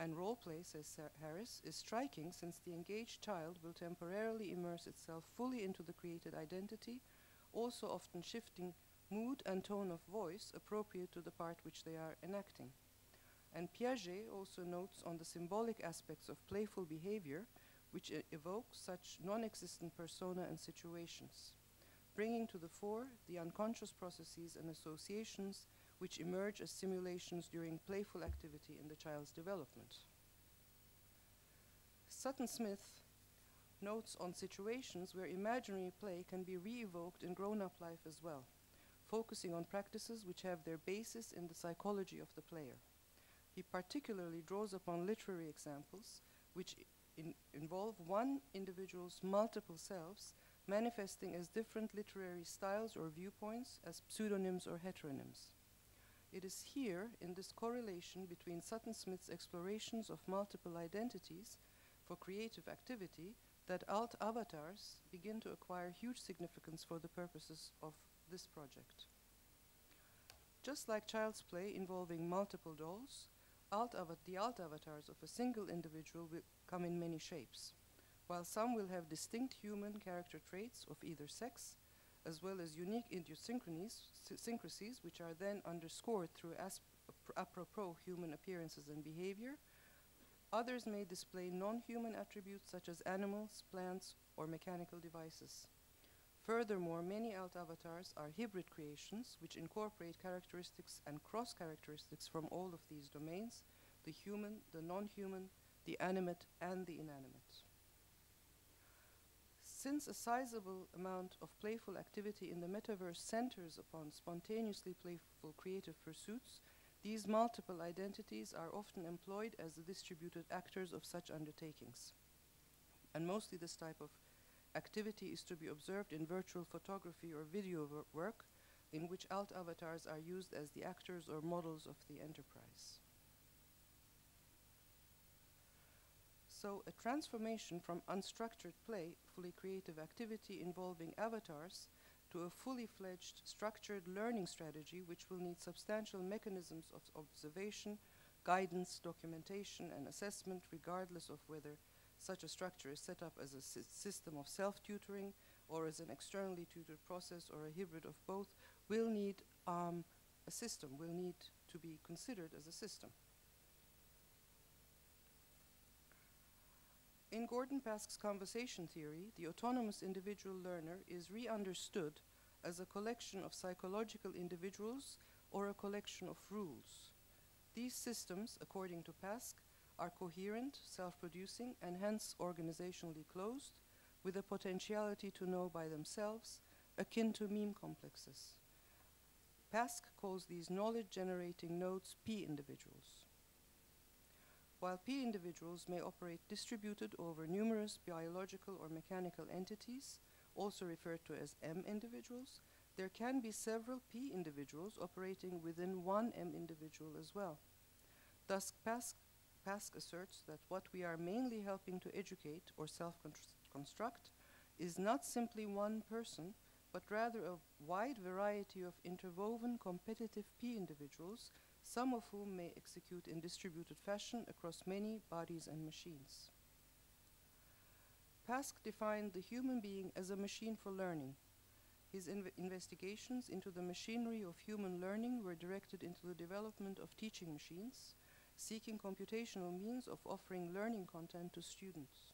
And role play, says Harris, is striking since the engaged child will temporarily immerse itself fully into the created identity, also often shifting mood and tone of voice appropriate to the part which they are enacting. And Piaget also notes on the symbolic aspects of playful behavior, which evoke such non-existent persona and situations, bringing to the fore the unconscious processes and associations which emerge as simulations during playful activity in the child's development. Sutton Smith notes on situations where imaginary play can be re-evoked in grown-up life as well, focusing on practices which have their basis in the psychology of the player. He particularly draws upon literary examples which involve one individual's multiple selves manifesting as different literary styles or viewpoints, as pseudonyms or heteronyms. It is here, in this correlation between Sutton Smith's explorations of multiple identities for creative activity, that alt avatars begin to acquire huge significance for the purposes of this project. Just like child's play involving multiple dolls, the alt avatars of a single individual will come in many shapes. While some will have distinct human character traits of either sex, as well as unique idiosyncrasies, which are then underscored through apropos human appearances and behavior, others may display non-human attributes such as animals, plants, or mechanical devices. Furthermore, many alt avatars are hybrid creations which incorporate characteristics and cross-characteristics from all of these domains: the human, the non-human, the animate, and the inanimate. Since a sizable amount of playful activity in the metaverse centers upon spontaneously playful creative pursuits, these multiple identities are often employed as the distributed actors of such undertakings. And mostly this type of activity is to be observed in virtual photography or video work, in which alt avatars are used as the actors or models of the enterprise. So a transformation from unstructured play, fully creative activity involving avatars, to a fully fledged structured learning strategy which will need substantial mechanisms of observation, guidance, documentation, and assessment, regardless of whether such a structure is set up as a system of self-tutoring or as an externally tutored process or a hybrid of both, will need a system, will need to be considered as a system. In Gordon Pask's conversation theory, the autonomous individual learner is re-understood as a collection of psychological individuals or a collection of rules. These systems, according to Pask, are coherent, self-producing, and hence organizationally closed, with a potentiality to know by themselves, akin to meme complexes. Pask calls these knowledge-generating nodes P-individuals. While P-individuals may operate distributed over numerous biological or mechanical entities, also referred to as M-individuals, there can be several P-individuals operating within one M-individual as well. Thus, Pask asserts that what we are mainly helping to educate or self-construct is not simply one person, but rather a wide variety of interwoven competitive P-individuals, some of whom may execute in distributed fashion across many bodies and machines. Pask defined the human being as a machine for learning. His investigations into the machinery of human learning were directed into the development of teaching machines, seeking computational means of offering learning content to students.